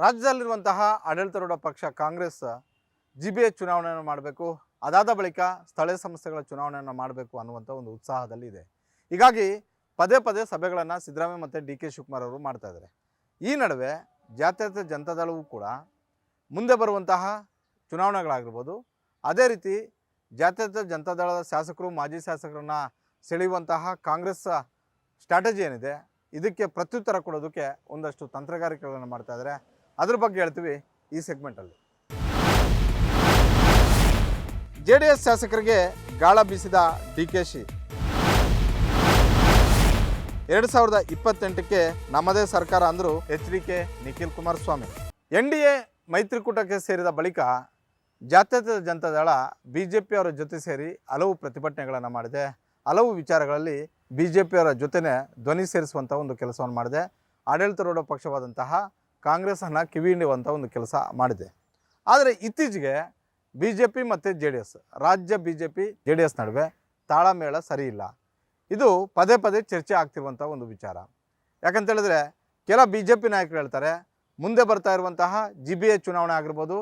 ರಾಜ್ಯದಲ್ಲಿರುವಂತಹ ಆಡಳಿತಾರೂಢ ಪಕ್ಷ ಕಾಂಗ್ರೆಸ್ ಜಿಬಿಎ ಚುನಾವಣೆಯನ್ನು ಮಾಡಬೇಕು, ಅದಾದ ಬಳಿಕ ಸ್ಥಳೀಯ ಸಂಸ್ಥೆಗಳ ಚುನಾವಣೆಯನ್ನು ಮಾಡಬೇಕು ಅನ್ನುವಂಥ ಒಂದು ಉತ್ಸಾಹದಲ್ಲಿ ಇದೆ. ಹೀಗಾಗಿ ಪದೇ ಪದೇ ಸಭೆಗಳನ್ನು ಸಿದ್ದರಾಮಯ್ಯ ಮತ್ತು ಡಿ ಕೆ ಶಿವಕುಮಾರ್ ಅವರು ಮಾಡ್ತಾ ಇದ್ದಾರೆ. ಈ ನಡುವೆ ಜಾತ್ಯತೀತ ಜನತಾದಳವು ಕೂಡ ಮುಂದೆ ಬರುವಂತಹ ಚುನಾವಣೆಗಳಾಗಿರ್ಬೋದು, ಅದೇ ರೀತಿ ಜಾತ್ಯತೀತ ಜನತಾದಳದ ಶಾಸಕರು ಮಾಜಿ ಶಾಸಕರನ್ನು ಸೆಳೆಯುವಂತಹ ಕಾಂಗ್ರೆಸ್ ಸ್ಟ್ರಾಟಜಿ ಏನಿದೆ ಇದಕ್ಕೆ ಪ್ರತ್ಯುತ್ತರ ಕೊಡೋದಕ್ಕೆ ಒಂದಷ್ಟು ತಂತ್ರಗಾರಿಕೆಗಳನ್ನು ಮಾಡ್ತಾ ಇದ್ದಾರೆ. ಅದ್ರ ಬಗ್ಗೆ ಹೇಳ್ತೀವಿ ಈ ಸೆಗ್ಮೆಂಟಲ್ಲಿ. JDS ಶಾಸಕರಿಗೆ ಗಾಳ ಬೀಸಿದ DKಶಿ. 2028ಕ್ಕೆ ನಮ್ಮದೇ ಸರ್ಕಾರ ಅಂದರು HDK ನಿಖಿಲ್ ಕುಮಾರಸ್ವಾಮಿ. NDA ಮೈತ್ರಿಕೂಟಕ್ಕೆ ಸೇರಿದ ಬಳಿಕ ಜಾತ್ಯತೀತ ಜನತಾದಳ BJP ಅವರ ಜೊತೆ ಸೇರಿ ಹಲವು ಪ್ರತಿಭಟನೆಗಳನ್ನು ಮಾಡಿದೆ. ಹಲವು ವಿಚಾರಗಳಲ್ಲಿ BJP ಅವರ ಜೊತೆನೇ ಧ್ವನಿ ಸೇರಿಸುವಂಥ ಒಂದು ಕೆಲಸವನ್ನು ಮಾಡಿದೆ. ಆಡಳಿತಾರೂಢ ಪಕ್ಷವಾದಂತಹ ಕಾಂಗ್ರೆಸ್ಸನ್ನು ಕಿವಿ ಹಿಂಡುವಂಥ ಒಂದು ಕೆಲಸ ಮಾಡಿದೆ. ಆದರೆ ಇತ್ತೀಚೆಗೆ BJP ಮತ್ತು JDS, ರಾಜ್ಯ BJP JDS ನಡುವೆ ತಾಳಮೇಳ ಸರಿ ಇಲ್ಲ. ಇದು ಪದೇ ಪದೇ ಚರ್ಚೆ ಆಗ್ತಿರುವಂಥ ಒಂದು ವಿಚಾರ. ಯಾಕಂತೇಳಿದ್ರೆ ಕೆಲ BJP ನಾಯಕರು ಹೇಳ್ತಾರೆ, ಮುಂದೆ ಬರ್ತಾ ಇರುವಂತಹ GBA ಚುನಾವಣೆ ಆಗಿರ್ಬೋದು,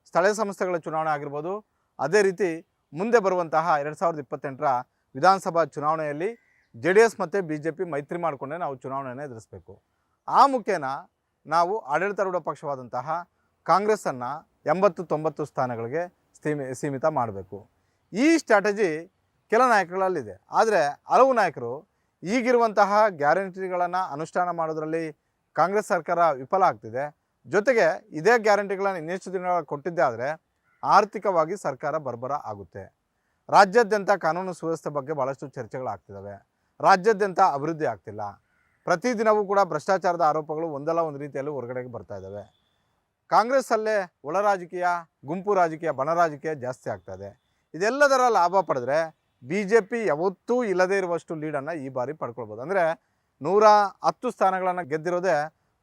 ಸ್ಥಳೀಯ ಸಂಸ್ಥೆಗಳ ಚುನಾವಣೆ ಆಗಿರ್ಬೋದು, ಅದೇ ರೀತಿ ಮುಂದೆ ಬರುವಂತಹ 2028ರ ವಿಧಾನಸಭಾ ಚುನಾವಣೆಯಲ್ಲಿ JDS ಮತ್ತು BJP ಮೈತ್ರಿ ಮಾಡಿಕೊಂಡೇ ನಾವು ಚುನಾವಣೆಯನ್ನು ಎದುರಿಸಬೇಕು. ಆ ಮುಖೇನ ನಾವು ಆಡಳಿತಾರೂಢ ಪಕ್ಷವಾದಂತಹ ಕಾಂಗ್ರೆಸ್ಸನ್ನು 80-90 ಸ್ಥಾನಗಳಿಗೆ ಸೀಮಿತ ಮಾಡಬೇಕು. ಈ ಸ್ಟ್ರಾಟಜಿ ಕೆಲ ನಾಯಕಗಳಲ್ಲಿದೆ. ಆದರೆ ಹಲವು ನಾಯಕರು ಈಗಿರುವಂತಹ ಗ್ಯಾರಂಟಿಗಳನ್ನು ಅನುಷ್ಠಾನ ಮಾಡೋದರಲ್ಲಿ ಕಾಂಗ್ರೆಸ್ ಸರ್ಕಾರ ವಿಫಲ ಆಗ್ತಿದೆ. ಜೊತೆಗೆ ಇದೇ ಗ್ಯಾರಂಟಿಗಳನ್ನು ಇನ್ನೆಷ್ಟು ದಿನಗಳ ಕೊಟ್ಟಿದ್ದೇ ಆದರೆ ಆರ್ಥಿಕವಾಗಿ ಸರ್ಕಾರ ಬರ್ಬರ ಆಗುತ್ತೆ. ರಾಜ್ಯಾದ್ಯಂತ ಕಾನೂನು ಸುವ್ಯವಸ್ಥೆ ಬಗ್ಗೆ ಭಾಳಷ್ಟು ಚರ್ಚೆಗಳಾಗ್ತಿದ್ದಾವೆ. ರಾಜ್ಯಾದ್ಯಂತ ಅಭಿವೃದ್ಧಿ ಆಗ್ತಿಲ್ಲ. ಪ್ರತಿದಿನವೂ ಕೂಡ ಭ್ರಷ್ಟಾಚಾರದ ಆರೋಪಗಳು ಒಂದಲ್ಲ ಒಂದು ರೀತಿಯಲ್ಲಿ ಹೊರಗಡೆಗೆ ಬರ್ತಾ ಇದ್ದಾವೆ. ಕಾಂಗ್ರೆಸ್ಸಲ್ಲೇ ಒಳ ರಾಜಕೀಯ, ಗುಂಪು ರಾಜಕೀಯ, ಬಣ ರಾಜಕೀಯ ಜಾಸ್ತಿ ಆಗ್ತಾಯಿದೆ. ಇದೆಲ್ಲದರ ಲಾಭ ಪಡೆದ್ರೆ BJP ಯಾವತ್ತೂ ಇಲ್ಲದೇ ಇರುವಷ್ಟು ಲೀಡನ್ನು ಈ ಬಾರಿ ಪಡ್ಕೊಳ್ಬೋದು. ಅಂದರೆ 110 ಸ್ಥಾನಗಳನ್ನು ಗೆದ್ದಿರೋದೇ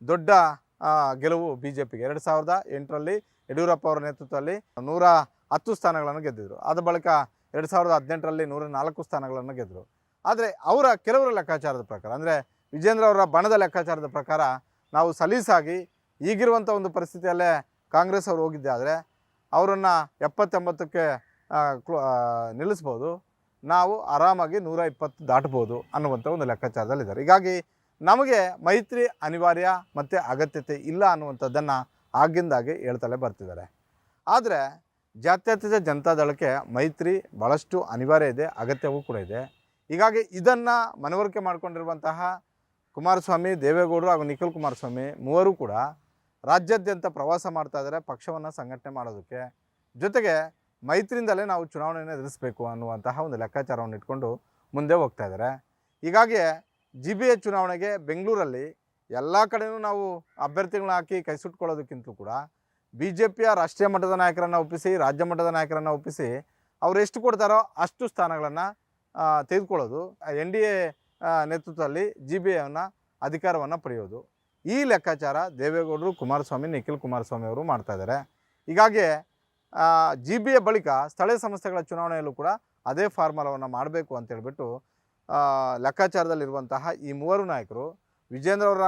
ದೊಡ್ಡ ಗೆಲುವು BJPಗೆ. 2008ರಲ್ಲಿ ಯಡಿಯೂರಪ್ಪ ಅವರ ನೇತೃತ್ವದಲ್ಲಿ 110 ಸ್ಥಾನಗಳನ್ನು ಗೆದ್ದಿದ್ರು. ಆದ ಬಳಿಕ 2018ರಲ್ಲಿ 104 ಸ್ಥಾನಗಳನ್ನು ಗೆದ್ದರು. ಆದರೆ ಅವರ ಕೆಲವರ ಲೆಕ್ಕಾಚಾರದ ಪ್ರಕಾರ, ಅಂದರೆ ವಿಜೇಂದ್ರ ಅವರ ಬಣದ ಲೆಕ್ಕಾಚಾರದ ಪ್ರಕಾರ, ನಾವು ಸಲೀಸಾಗಿ ಈಗಿರುವಂಥ ಒಂದು ಪರಿಸ್ಥಿತಿಯಲ್ಲೇ ಕಾಂಗ್ರೆಸ್ ಅವರು ಹೋಗಿದ್ದೆ ಆದರೆ ಅವರನ್ನು 70-80ಕ್ಕೆ ನಿಲ್ಲಿಸ್ಬೋದು, ನಾವು ಆರಾಮಾಗಿ 120 ದಾಟ್ಬೋದು ಅನ್ನುವಂಥ ಒಂದು ಲೆಕ್ಕಾಚಾರದಲ್ಲಿದ್ದಾರೆ. ಹೀಗಾಗಿ ನಮಗೆ ಮೈತ್ರಿ ಅನಿವಾರ್ಯ ಮತ್ತು ಅಗತ್ಯತೆ ಇಲ್ಲ ಅನ್ನುವಂಥದ್ದನ್ನು ಆಗಿಂದಾಗೆ ಹೇಳ್ತಲೇ ಬರ್ತಿದ್ದಾರೆ. ಆದರೆ ಜಾತ್ಯತೀತ ಜನತಾದಳಕ್ಕೆ ಮೈತ್ರಿ ಭಾಳಷ್ಟು ಅನಿವಾರ್ಯ ಇದೆ, ಅಗತ್ಯವೂ ಕೂಡ ಇದೆ. ಹೀಗಾಗಿ ಇದನ್ನು ಮನವರಿಕೆ ಮಾಡಿಕೊಂಡಿರುವಂತಹ ಕುಮಾರಸ್ವಾಮಿ, ದೇವೇಗೌಡರು ಹಾಗೂ ನಿಖಿಲ್ ಕುಮಾರಸ್ವಾಮಿ ಮೂವರು ಕೂಡ ರಾಜ್ಯಾದ್ಯಂತ ಪ್ರವಾಸ ಮಾಡ್ತಾ ಇದ್ದಾರೆ ಪಕ್ಷವನ್ನು ಸಂಘಟನೆ ಮಾಡೋದಕ್ಕೆ. ಜೊತೆಗೆ ಮೈತ್ರಿಯಿಂದಲೇ ನಾವು ಚುನಾವಣೆಯನ್ನು ಎದುರಿಸಬೇಕು ಅನ್ನುವಂತಹ ಒಂದು ಲೆಕ್ಕಾಚಾರವನ್ನು ಇಟ್ಕೊಂಡು ಮುಂದೆ ಹೋಗ್ತಾ ಇದ್ದಾರೆ. ಹೀಗಾಗಿ GBA ಚುನಾವಣೆಗೆ ಬೆಂಗಳೂರಲ್ಲಿ ಎಲ್ಲ ಕಡೆಯೂ ನಾವು ಅಭ್ಯರ್ಥಿಗಳನ್ನ ಹಾಕಿ ಕೈ ಸುಟ್ಕೊಳ್ಳೋದಕ್ಕಿಂತಲೂ ಕೂಡ BJPಯ ರಾಷ್ಟ್ರೀಯ ಮಟ್ಟದ ನಾಯಕರನ್ನು ಒಪ್ಪಿಸಿ, ರಾಜ್ಯ ಮಟ್ಟದ ನಾಯಕರನ್ನು ಒಪ್ಪಿಸಿ ಅವರು ಎಷ್ಟು ಕೊಡ್ತಾರೋ ಅಷ್ಟು ಸ್ಥಾನಗಳನ್ನು ತೆಗೆದುಕೊಳ್ಳೋದು, NDA ನೇತೃತ್ವದಲ್ಲಿ GBAವನ್ನು ಅಧಿಕಾರವನ್ನು ಪಡೆಯೋದು. ಈ ಲೆಕ್ಕಾಚಾರ ದೇವೇಗೌಡರು, ಕುಮಾರಸ್ವಾಮಿ, ನಿಖಿಲ್ ಕುಮಾರಸ್ವಾಮಿ ಅವರು ಮಾಡ್ತಾಯಿದ್ದಾರೆ. ಹೀಗಾಗಿ GBA ಬಳಿಕ ಸ್ಥಳೀಯ ಸಂಸ್ಥೆಗಳ ಚುನಾವಣೆಯಲ್ಲೂ ಕೂಡ ಅದೇ ಫಾರ್ಮುಲಾವನ್ನು ಮಾಡಬೇಕು ಅಂತೇಳ್ಬಿಟ್ಟು ಲೆಕ್ಕಾಚಾರದಲ್ಲಿರುವಂತಹ ಈ ಮೂವರು ನಾಯಕರು ವಿಜೇಂದ್ರ ಅವರ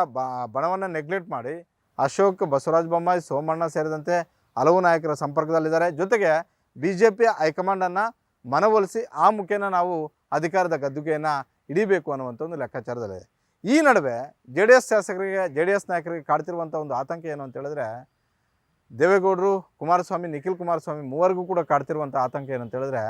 ಬಣವನ್ನು ನೆಗ್ಲೆಕ್ಟ್ ಮಾಡಿ ಅಶೋಕ್, ಬಸವರಾಜ ಬೊಮ್ಮಾಯಿ, ಸೋಮಣ್ಣ ಸೇರಿದಂತೆ ಹಲವು ನಾಯಕರ ಸಂಪರ್ಕದಲ್ಲಿದ್ದಾರೆ. ಜೊತೆಗೆ BJP ಹೈಕಮಾಂಡನ್ನು ಮನವೊಲಿಸಿ ಆ ಮುಖೇನ ನಾವು ಅಧಿಕಾರದ ಗದ್ದುಗೆಯನ್ನು ಹಿಡಿಬೇಕು ಅನ್ನುವಂಥ ಒಂದು ಲೆಕ್ಕಾಚಾರದಲ್ಲಿದೆ. ಈ ನಡುವೆ JDS ನಾಯಕರಿಗೆ ಕಾಡ್ತಿರುವಂಥ ಒಂದು ಆತಂಕ ಏನು ಅಂತ ಹೇಳಿದ್ರೆ, ದೇವೇಗೌಡರು, ಕುಮಾರಸ್ವಾಮಿ, ನಿಖಿಲ್ ಕುಮಾರಸ್ವಾಮಿ ಮೂವರಿಗೂ ಕೂಡ ಕಾಡ್ತಿರುವಂಥ ಆತಂಕ ಏನು ಅಂತ ಹೇಳಿದ್ರೆ,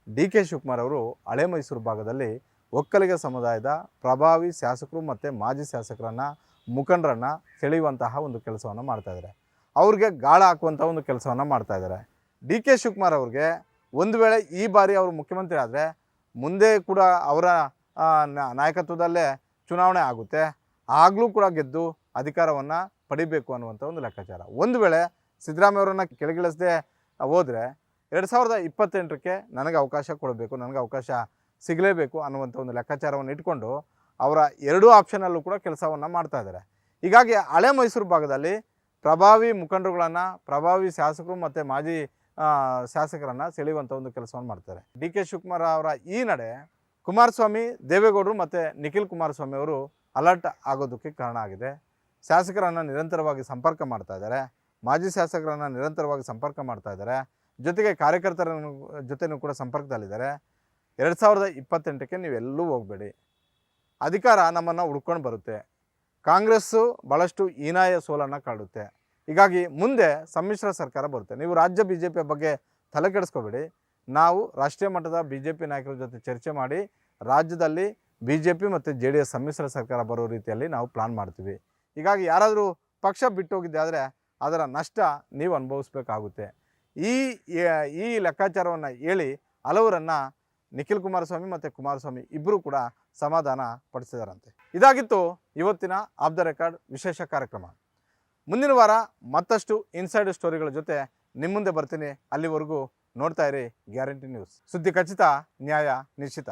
DK ಶಿವಕುಮಾರ್ ಅವರು ಹಳೆ ಮೈಸೂರು ಭಾಗದಲ್ಲಿ ಒಕ್ಕಲಿಗ ಸಮುದಾಯದ ಪ್ರಭಾವಿ ಶಾಸಕರು ಮತ್ತು ಮಾಜಿ ಶಾಸಕರನ್ನು, ಮುಖಂಡರನ್ನು ಸೆಳೆಯುವಂತಹ ಒಂದು ಕೆಲಸವನ್ನು ಮಾಡ್ತಾಯಿದ್ದಾರೆ. ಅವ್ರಿಗೆ ಗಾಳ ಹಾಕುವಂಥ ಒಂದು ಕೆಲಸವನ್ನು ಮಾಡ್ತಾಯಿದ್ದಾರೆ. DK ಶಿವಕುಮಾರ್ ಅವ್ರಿಗೆ ಒಂದು ವೇಳೆ ಈ ಬಾರಿ ಅವರು ಮುಖ್ಯಮಂತ್ರಿ ಆದರೆ ಮುಂದೆ ಕೂಡ ಅವರ ನಾಯಕತ್ವದಲ್ಲೇ ಚುನಾವಣೆ ಆಗುತ್ತೆ, ಆಗಲೂ ಕೂಡ ಗೆದ್ದು ಅಧಿಕಾರವನ್ನು ಪಡಿಬೇಕು ಅನ್ನುವಂಥ ಒಂದು ಲೆಕ್ಕಾಚಾರ. ಒಂದು ವೇಳೆ ಸಿದ್ದರಾಮಯ್ಯ ಅವರನ್ನು ಕೆಳಗಿಳಿಸದೆ ಹೋದರೆ 2028ಕ್ಕೆ ನನಗೆ ಅವಕಾಶ ಕೊಡಬೇಕು, ನನಗೆ ಅವಕಾಶ ಸಿಗಲೇಬೇಕು ಅನ್ನುವಂಥ ಒಂದು ಲೆಕ್ಕಾಚಾರವನ್ನು ಇಟ್ಕೊಂಡು ಅವರ ಎರಡೂ ಆಪ್ಷನಲ್ಲೂ ಕೂಡ ಕೆಲಸವನ್ನು ಮಾಡ್ತಾ ಇದ್ದಾರೆ. ಹೀಗಾಗಿ ಹಳೆ ಮೈಸೂರು ಭಾಗದಲ್ಲಿ ಪ್ರಭಾವಿ ಮುಖಂಡರುಗಳನ್ನು, ಪ್ರಭಾವಿ ಶಾಸಕರು ಮತ್ತು ಮಾಜಿ ಶಾಸಕರನ್ನು ಸೆಳೆಯುವಂಥ ಒಂದು ಕೆಲಸವನ್ನು ಮಾಡ್ತಾರೆ. DK ಶಿವಕುಮಾರ್ ಅವರ ಈ ನಡೆ ಕುಮಾರಸ್ವಾಮಿ, ದೇವೇಗೌಡರು ಮತ್ತು ನಿಖಿಲ್ ಕುಮಾರಸ್ವಾಮಿ ಅವರು ಅಲರ್ಟ್ ಆಗೋದಕ್ಕೆ ಕಾರಣ ಆಗಿದೆ. ಶಾಸಕರನ್ನು ನಿರಂತರವಾಗಿ ಸಂಪರ್ಕ ಮಾಡ್ತಾ ಇದ್ದಾರೆ, ಮಾಜಿ ಶಾಸಕರನ್ನು ನಿರಂತರವಾಗಿ ಸಂಪರ್ಕ ಮಾಡ್ತಾ ಇದ್ದಾರೆ, ಜೊತೆಗೆ ಕಾರ್ಯಕರ್ತರ ಜೊತೆನೂ ಕೂಡ ಸಂಪರ್ಕದಲ್ಲಿದ್ದಾರೆ. 2028ಕ್ಕೆ ನೀವೆಲ್ಲೂ ಹೋಗಬೇಡಿ, ಅಧಿಕಾರ ನಮ್ಮನ್ನು ಹುಡ್ಕೊಂಡು ಬರುತ್ತೆ. ಕಾಂಗ್ರೆಸ್ಸು ಭಾಳಷ್ಟು ಹೀನಾಯ ಸೋಲನ್ನು ಕಾಡುತ್ತೆ. ಹೀಗಾಗಿ ಮುಂದೆ ಸಮ್ಮಿಶ್ರ ಸರ್ಕಾರ ಬರುತ್ತೆ. ನೀವು ರಾಜ್ಯ BJP ಬಗ್ಗೆ ತಲೆ ಕೆಡಿಸ್ಕೋಬೇಡಿ. ನಾವು ರಾಷ್ಟ್ರೀಯ ಮಟ್ಟದ BJP ನಾಯಕರ ಜೊತೆ ಚರ್ಚೆ ಮಾಡಿ ರಾಜ್ಯದಲ್ಲಿ BJP ಮತ್ತು JDS ಸಮ್ಮಿಶ್ರ ಸರ್ಕಾರ ಬರೋ ರೀತಿಯಲ್ಲಿ ನಾವು ಪ್ಲಾನ್ ಮಾಡ್ತೀವಿ. ಹೀಗಾಗಿ ಯಾರಾದರೂ ಪಕ್ಷ ಬಿಟ್ಟೋಗಿದ್ದೆ ಆದರೆ ಅದರ ನಷ್ಟ ನೀವು ಅನುಭವಿಸ್ಬೇಕಾಗುತ್ತೆ. ಈ ಲೆಕ್ಕಾಚಾರವನ್ನು ಹೇಳಿ ಹಲವರನ್ನು ನಿಖಿಲ್ ಕುಮಾರಸ್ವಾಮಿ ಮತ್ತು ಕುಮಾರಸ್ವಾಮಿ ಇಬ್ಬರೂ ಕೂಡ ಸಮಾಧಾನ ಪಡಿಸಿದಾರಂತೆ. ಇದಾಗಿತ್ತು ಇವತ್ತಿನ ಆಫ್ ದ ರೆಕಾರ್ಡ್ ವಿಶೇಷ ಕಾರ್ಯಕ್ರಮ. ಮುಂದಿನ ವಾರ ಮತ್ತಷ್ಟು ಇನ್ಸೈಡ್ ಸ್ಟೋರಿಗಳ ಜೊತೆ ನಿಮ್ಮ ಮುಂದೆ ಬರ್ತೀನಿ. ಅಲ್ಲಿವರೆಗೂ ನೋಡ್ತಾ ಇರಿ ಗ್ಯಾರಂಟಿ ನ್ಯೂಸ್. ಸುದ್ದಿ ಖಚಿತ, ನ್ಯಾಯ ನಿಶ್ಚಿತ.